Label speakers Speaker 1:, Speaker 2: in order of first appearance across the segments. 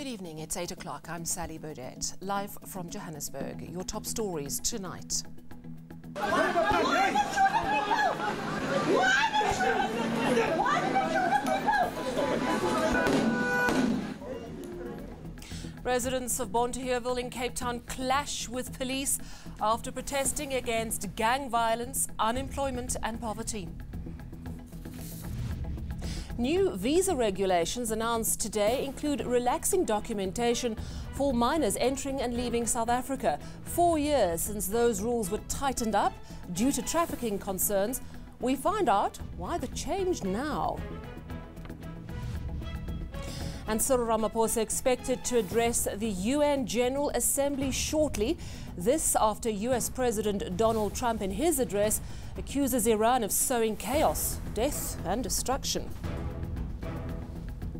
Speaker 1: Good evening, it's 8 o'clock. I'm Sally Burdett, live from Johannesburg. Your top stories tonight. Residents of Bonteheuwel in Cape Town clash with police after protesting against gang violence, unemployment and poverty. New visa regulations announced today include relaxing documentation for minors entering and leaving South Africa. 4 years since those rules were tightened up due to trafficking concerns. We find out why the change now. And Cyril Ramaphosa expected to address the UN General Assembly shortly. This after US President Donald Trump in his address accuses Iran of sowing chaos, death and destruction.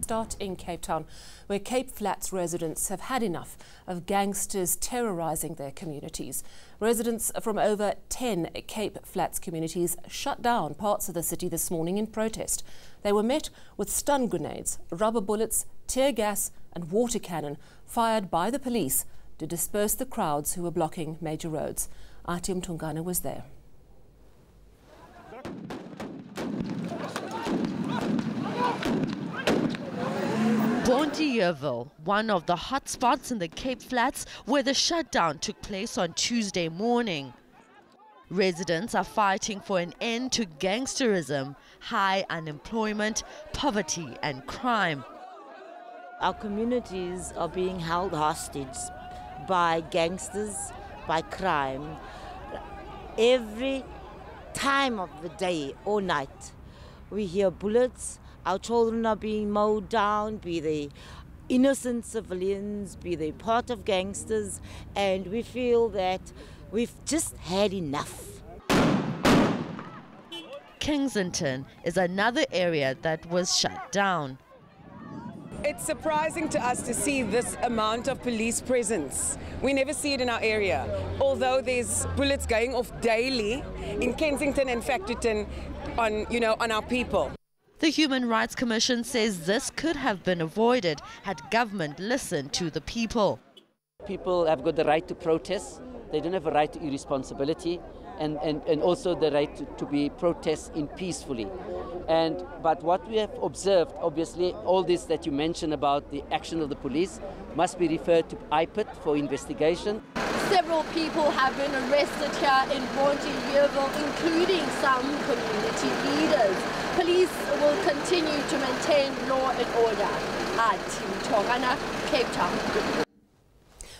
Speaker 1: Start in Cape Town, where Cape Flats residents have had enough of gangsters terrorizing their communities. Residents from over 10 Cape Flats communities shut down parts of the city this morning in protest. They were met with stun grenades, rubber bullets, tear gas and water cannon fired by the police to disperse the crowds who were blocking major roads. Atium Tungana was there.
Speaker 2: Bonteheuwel, one of the hot spots in the Cape Flats where the shutdown took place on Tuesday morning. Residents are fighting for an end to gangsterism, high unemployment, poverty and crime.
Speaker 3: Our communities are being held hostage by gangsters, by crime. Every time of the day or night, we hear bullets. Our children are being mowed down, be they innocent civilians, be they part of gangsters, and we feel that we've just had enough.
Speaker 2: Kensington is another area that was shut down.
Speaker 4: It's surprising to us to see this amount of police presence. We never see it in our area. Although there's bullets going off daily in Kensington and Factorton on our people.
Speaker 2: The Human Rights Commission says this could have been avoided had government listened to the people.
Speaker 5: People have got the right to protest. They don't have a right to irresponsibility and also the right to be protest in peacefully. But what we have observed, obviously, all this that you mentioned about the action of the police must be referred to IPIT for investigation.
Speaker 2: Several people have been arrested here in Bonteheuwel, including some community leaders. Police will continue to maintain law and order. Atium Tungana, Cape Town.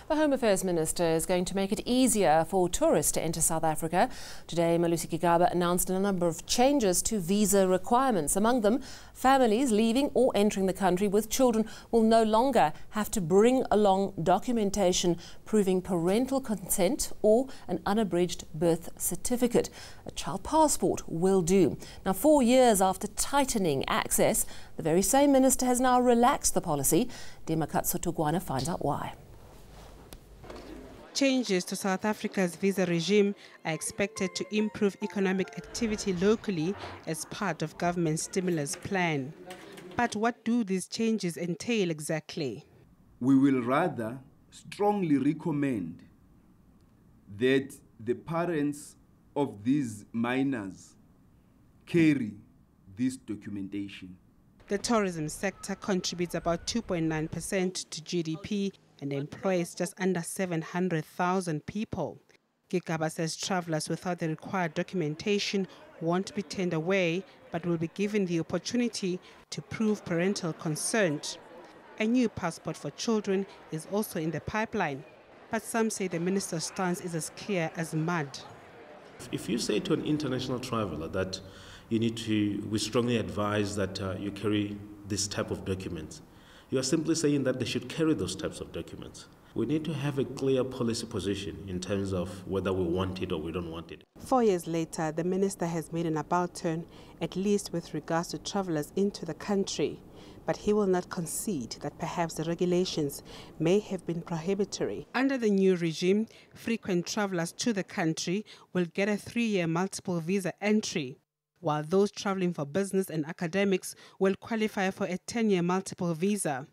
Speaker 1: The Home Affairs Minister is going to make it easier for tourists to enter South Africa. Today, Malusi Gigaba announced a number of changes to visa requirements. Among them, families leaving or entering the country with children will no longer have to bring along documentation proving parental consent or an unabridged birth certificate. A child passport will do. Now, 4 years after tightening access, the very same minister has now relaxed the policy. Demakatso Tugwana finds out why.
Speaker 6: Changes to South Africa's visa regime are expected to improve economic activity locally as part of government's stimulus plan. But what do these changes entail exactly?
Speaker 7: We will rather strongly recommend that the parents of these minors carry this documentation. The
Speaker 6: tourism sector contributes about 2.9% to GDP and employs just under 700,000 people. Gigaba says travelers without the required documentation won't be turned away, but will be given the opportunity to prove parental consent. A new passport for children is also in the pipeline, but some say the minister's stance is as clear as mud.
Speaker 8: If you say to an international traveler that we strongly advise that you carry this type of documents, you are simply saying that they should carry those types of documents. We need to have a clear policy position in terms of whether we want it or we don't want it.
Speaker 6: 4 years later, the minister has made an about turn, at least with regards to travelers into the country. But he will not concede that perhaps the regulations may have been prohibitory. Under the new regime, frequent travelers to the country will get a 3-year multiple visa entry, while those traveling for business and academics will qualify for a 10-year multiple visa.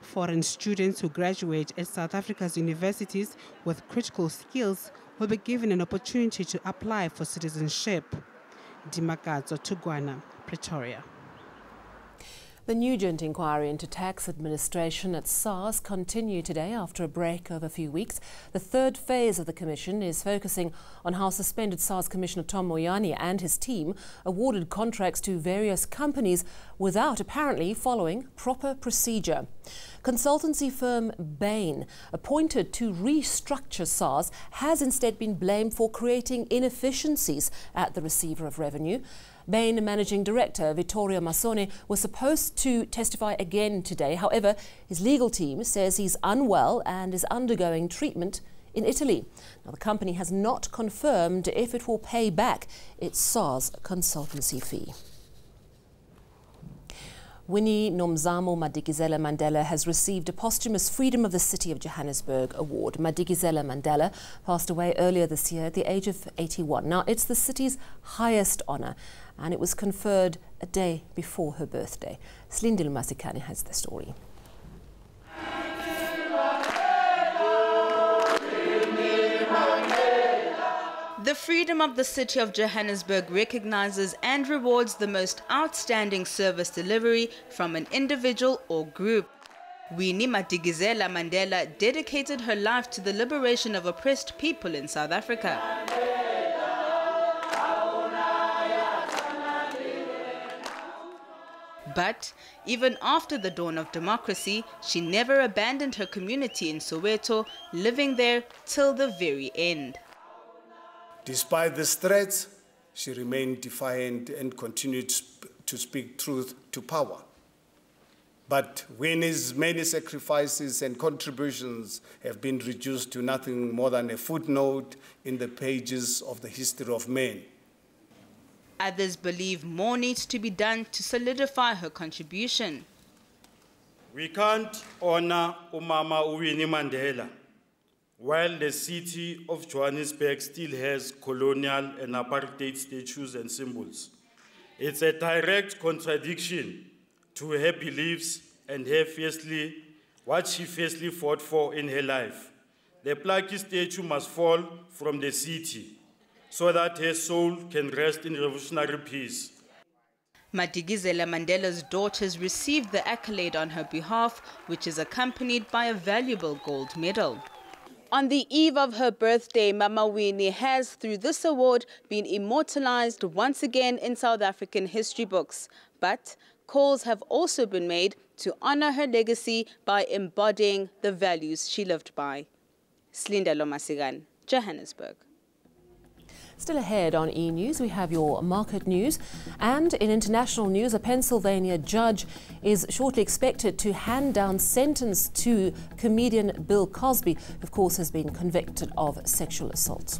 Speaker 6: Foreign students who graduate at South Africa's universities with critical skills will be given an opportunity to apply for citizenship. Dimakatso Tugwana, Pretoria.
Speaker 1: The Nugent inquiry into tax administration at SARS continued today after a break of a few weeks. The third phase of the commission is focusing on how suspended SARS Commissioner Tom Moyane and his team awarded contracts to various companies without apparently following proper procedure. Consultancy firm Bain, appointed to restructure SARS, has instead been blamed for creating inefficiencies at the receiver of revenue. Bain Managing Director Vittorio Massone was supposed to testify again today. However, his legal team says he's unwell and is undergoing treatment in Italy. Now, the company has not confirmed if it will pay back its SARS consultancy fee. Winnie Nomzamo Madikizela Mandela has received a posthumous Freedom of the City of Johannesburg award. Madikizela Mandela passed away earlier this year at the age of 81. Now, it's the city's highest honour, and it was conferred a day before her birthday. Slindile Masikane has the story.
Speaker 9: The Freedom of the City of Johannesburg recognizes and rewards the most outstanding service delivery from an individual or group. Winnie Madikizela Mandela dedicated her life to the liberation of oppressed people in South Africa. But even after the dawn of democracy, she never abandoned her community in Soweto, living there till the very end.
Speaker 10: Despite these threats, she remained defiant and continued to speak truth to power. But Winnie's many sacrifices and contributions have been reduced to nothing more than a footnote in the pages of the history of man.
Speaker 9: Others believe more needs to be done to solidify her contribution.
Speaker 11: We can't honor Umama Winnie Mandela while the city of Johannesburg still has colonial and apartheid statues and symbols. It's a direct contradiction to her beliefs and what she fiercely fought for in her life. The Plaque statue must fall from the city so that her soul can rest in revolutionary peace.
Speaker 9: Madikizela Mandela's daughters received the accolade on her behalf, which is accompanied by a valuable gold medal. On the eve of her birthday, Mama Winnie has, through this award, been immortalized once again in South African history books. But calls have also been made to honor her legacy by embodying the values she lived by. Slindile Masikane, Johannesburg.
Speaker 1: Still ahead on eNews, we have your market news. And in international news, a Pennsylvania judge is shortly expected to hand down sentence to comedian Bill Cosby, who of course has been convicted of sexual assault.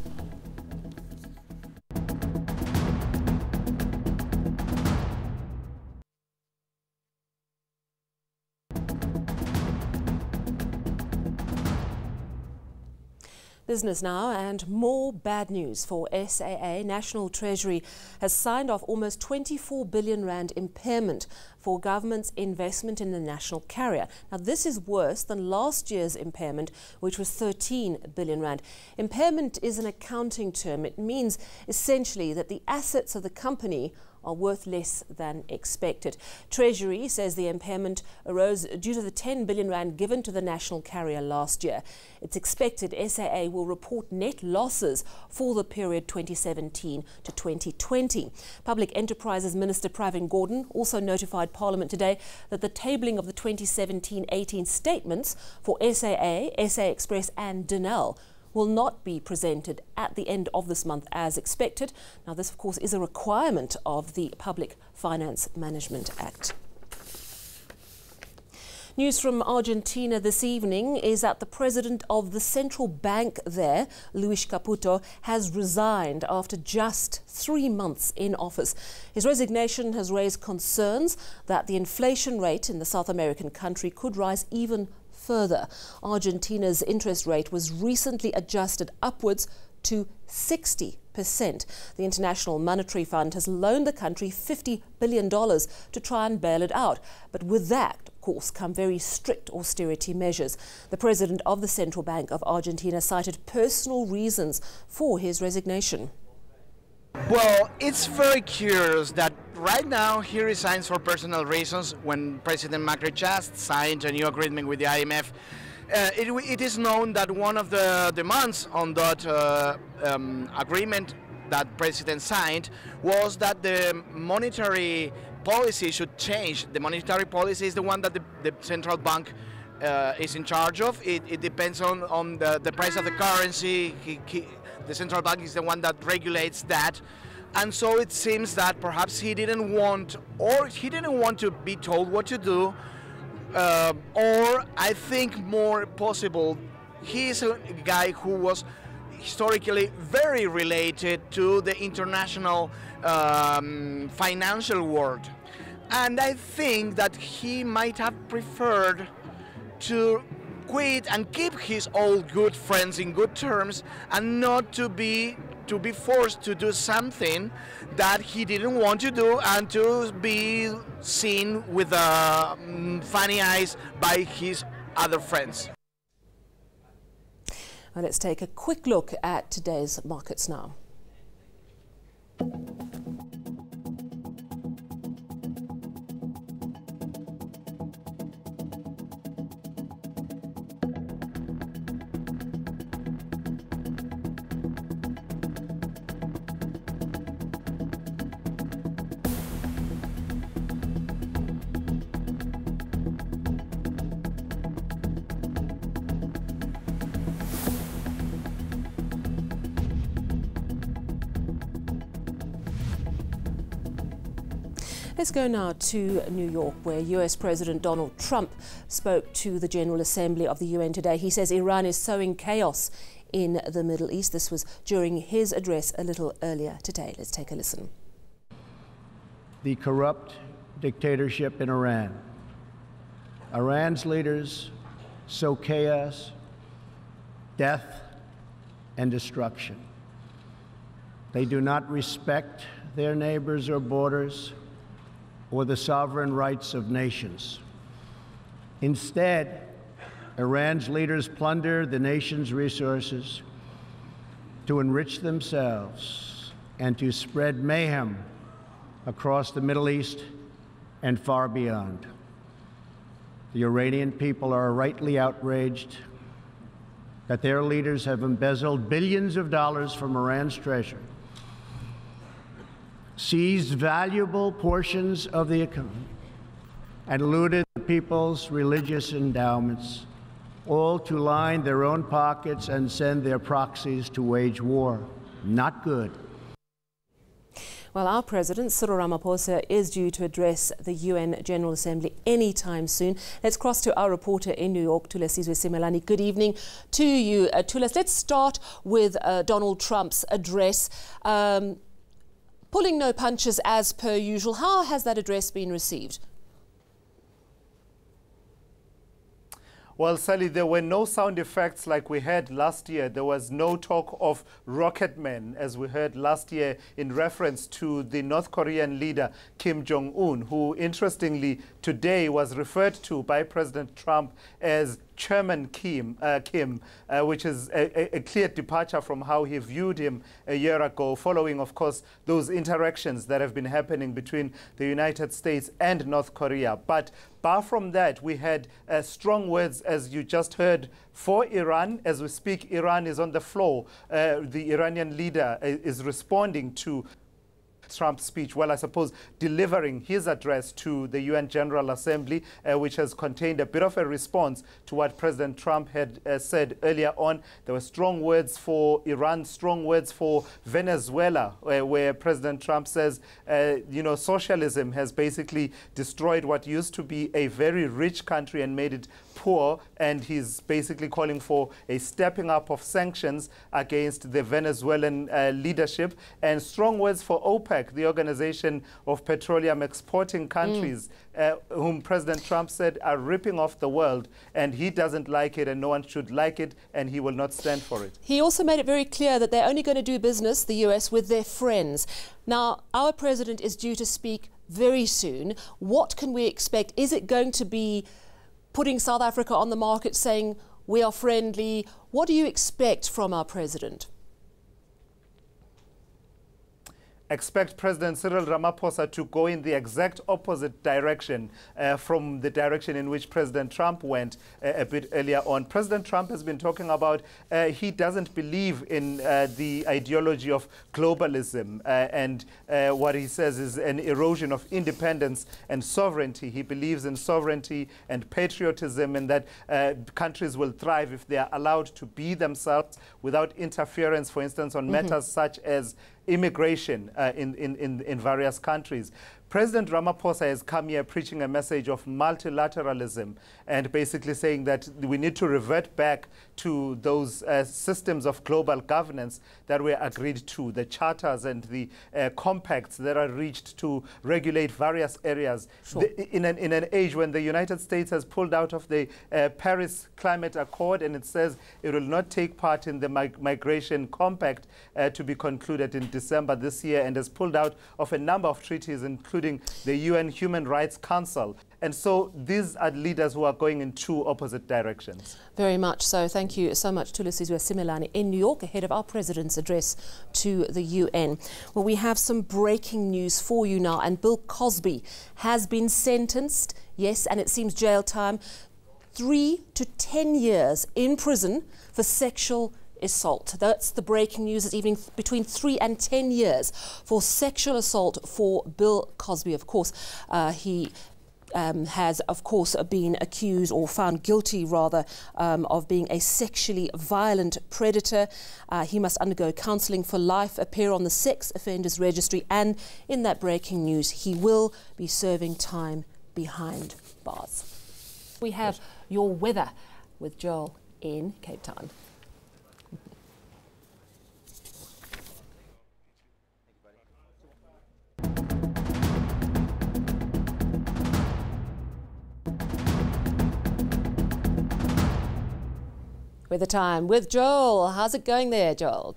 Speaker 1: Business now, and more bad news for SAA. National Treasury has signed off almost 24 billion rand impairment for government's investment in the national carrier. Now, this is worse than last year's impairment, which was 13 billion rand. Impairment is an accounting term. It means essentially that the assets of the company are worth less than expected. Treasury says the impairment arose due to the 10 billion rand given to the national carrier last year. It's expected SAA will report net losses for the period 2017 to 2020. Public Enterprises Minister Pravin Gordhan also notified Parliament today that the tabling of the 2017-18 statements for SAA, SA Express and Denel will not be presented at the end of this month as expected. Now, this, of course, is a requirement of the Public Finance Management Act. News from Argentina this evening is that the president of the central bank there, Luis Caputo, has resigned after just 3 months in office. His resignation has raised concerns that the inflation rate in the South American country could rise even further. Argentina's interest rate was recently adjusted upwards to 60%. The International Monetary Fund has loaned the country $50 billion to try and bail it out. But with that, of course, come very strict austerity measures. The president of the Central Bank of Argentina cited personal reasons for his resignation.
Speaker 12: Well, it's very curious that right now he resigns for personal reasons when President Macri just signed a new agreement with the IMF. It is known that one of the demands on that agreement that President signed was that the monetary policy should change. The monetary policy is the one that the central bank is in charge of. It depends on the price of the currency. The central bank is the one that regulates that. And so it seems that perhaps he didn't want to be told what to do, or I think more possible, he is a guy who was historically very related to the international financial world. And I think that he might have preferred to quit and keep his old good friends in good terms and not to be forced to do something that he didn't want to do and to be seen with funny eyes by his other friends.
Speaker 1: Well, let's take a quick look at today's markets now. Let's go now to New York, where US President Donald Trump spoke to the General Assembly of the UN today. He says Iran is sowing chaos in the Middle East. This was during his address a little earlier today. Let's take a listen.
Speaker 13: The corrupt dictatorship in Iran. Iran's leaders sow chaos, death, and destruction. They do not respect their neighbors or borders or the sovereign rights of nations. Instead, Iran's leaders plunder the nation's resources to enrich themselves and to spread mayhem across the Middle East and far beyond. The Iranian people are rightly outraged that their leaders have embezzled billions of dollars from Iran's treasury, seized valuable portions of the economy, and looted the people's religious endowments, all to line their own pockets and send their proxies to wage war. Not good.
Speaker 1: Well, our president, Cyril Ramaphosa, is due to address the UN General Assembly anytime soon. Let's cross to our reporter in New York, Thulasizwe Simelane. Good evening to you, Thulas. Let's start with Donald Trump's address. Pulling no punches as per usual. How has that address been received?
Speaker 14: Well, Sally, there were no sound effects like we had last year. There was no talk of rocket men, as we heard last year, in reference to the North Korean leader, Kim Jong-un, who, interestingly, today was referred to by President Trump as Chairman Kim, which is a clear departure from how he viewed him a year ago, following, of course, those interactions that have been happening between the United States and North Korea. But far from that, we had strong words, as you just heard, for Iran. As we speak, Iran is on the floor. The Iranian leader is responding to Trump's speech, well, I suppose, delivering his address to the UN General Assembly, which has contained a bit of a response to what President Trump had said earlier on. There were strong words for Iran, strong words for Venezuela, where President Trump says, you know, socialism has basically destroyed what used to be a very rich country and made it poor, and he's basically calling for a stepping up of sanctions against the Venezuelan leadership, and strong words for OPEC, the Organization of Petroleum Exporting Countries, whom President Trump said are ripping off the world, and he doesn't like it and no one should like it, and he will not stand for it.
Speaker 1: He also made it very clear that they're only going to do business, the US, with their friends. Now, our president is due to speak very soon. What can we expect? Is it going to be putting South Africa on the market, saying we are friendly? What do you expect from our president?
Speaker 14: Expect President Cyril Ramaphosa to go in the exact opposite direction from the direction in which President Trump went a bit earlier on. President Trump has been talking about he doesn't believe in the ideology of globalism and what he says is an erosion of independence and sovereignty. He believes in sovereignty and patriotism, and that countries will thrive if they are allowed to be themselves without interference, for instance, on matters such as immigration in various countries. President Ramaphosa has come here preaching a message of multilateralism and basically saying that we need to revert back to those systems of global governance that were agreed to, the charters and the compacts that are reached to regulate various areas. Sure. In an age when the United States has pulled out of the Paris Climate Accord, and it says it will not take part in the migration compact to be concluded in December this year, and has pulled out of a number of treaties, including the UN Human Rights Council. And so these are leaders who are going in two opposite directions.
Speaker 1: Very much so. Thank you so much, Thulisizwe Simelane in New York, ahead of our president's address to the UN. Well, we have some breaking news for you now, and Bill Cosby has been sentenced, yes, and it seems jail time, 3 to 10 years in prison for sexual assault. That's the breaking news this evening, between 3 and 10 years for sexual assault for Bill Cosby. Of course, he has, of course, been accused or found guilty, rather, of being a sexually violent predator. He must undergo counselling for life, appear on the sex offenders registry, and in that breaking news, he will be serving time behind bars. We have your weather with Joel in Cape Town. Weather time with Joel. How's it going there, Joel?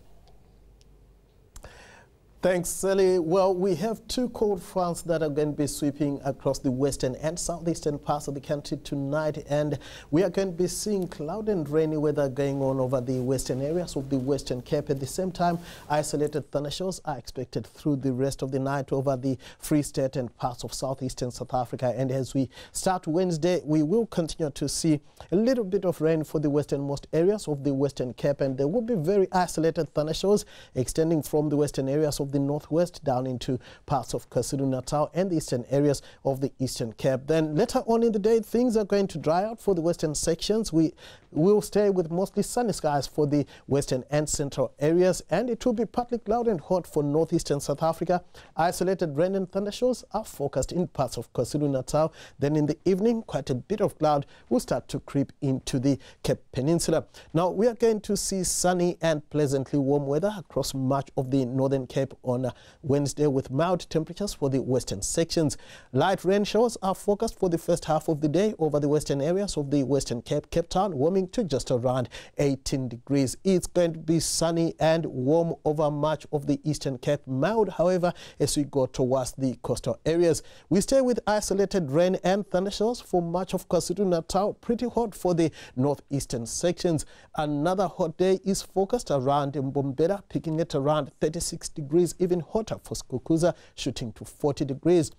Speaker 15: Thanks, Sally. Well, we have two cold fronts that are going to be sweeping across the western and southeastern parts of the country tonight, and we are going to be seeing cloud and rainy weather going on over the western areas of the Western Cape. At the same time, isolated thunderstorms are expected through the rest of the night over the Free State and parts of southeastern South Africa. And as we start Wednesday, we will continue to see a little bit of rain for the westernmost areas of the Western Cape, and there will be very isolated thunderstorms extending from the western areas of the northwest down into parts of KwaZulu-Natal and the eastern areas of the Eastern Cape. Then later on in the day, things are going to dry out for the western sections. We will stay with mostly sunny skies for the western and central areas, and it will be partly cloudy and hot for northeastern South Africa. Isolated rain and thunderstorms are forecast in parts of KwaZulu-Natal. Then in the evening, quite a bit of cloud will start to creep into the Cape Peninsula. Now, we are going to see sunny and pleasantly warm weather across much of the Northern Cape on Wednesday, with mild temperatures for the western sections. Light rain showers are forecast for the first half of the day over the western areas of the Western Cape. Cape Town warming to just around 18 degrees. It's going to be sunny and warm over much of the Eastern Cape. Mild, however, as we go towards the coastal areas. We stay with isolated rain and thunderstorms for much of KwaZulu-Natal. Pretty hot for the northeastern sections. Another hot day is forecast around Mbombela, peaking at around 36 degrees, even hotter for Skukuza, shooting to 40 degrees.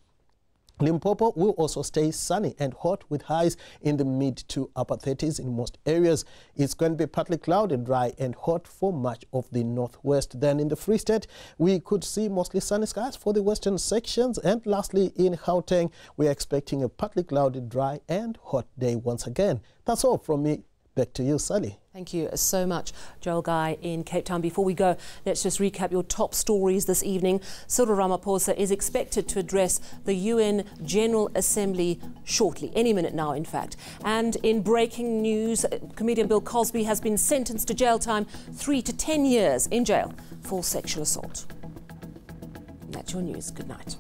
Speaker 15: Limpopo will also stay sunny and hot with highs in the mid to upper 30s in most areas. It's going to be partly cloudy, dry and hot for much of the northwest. Then in the Free State, we could see mostly sunny skies for the western sections. And lastly, in Gauteng, we're expecting a partly cloudy, dry and hot day once again. That's all from me. Back to you, Sally.
Speaker 1: Thank you so much, Joel Guy in Cape Town. Before we go, let's just recap your top stories this evening. Cyril Ramaphosa is expected to address the UN General Assembly shortly, any minute now, in fact. And in breaking news, comedian Bill Cosby has been sentenced to jail time, 3 to 10 years in jail for sexual assault. That's your news. Good night.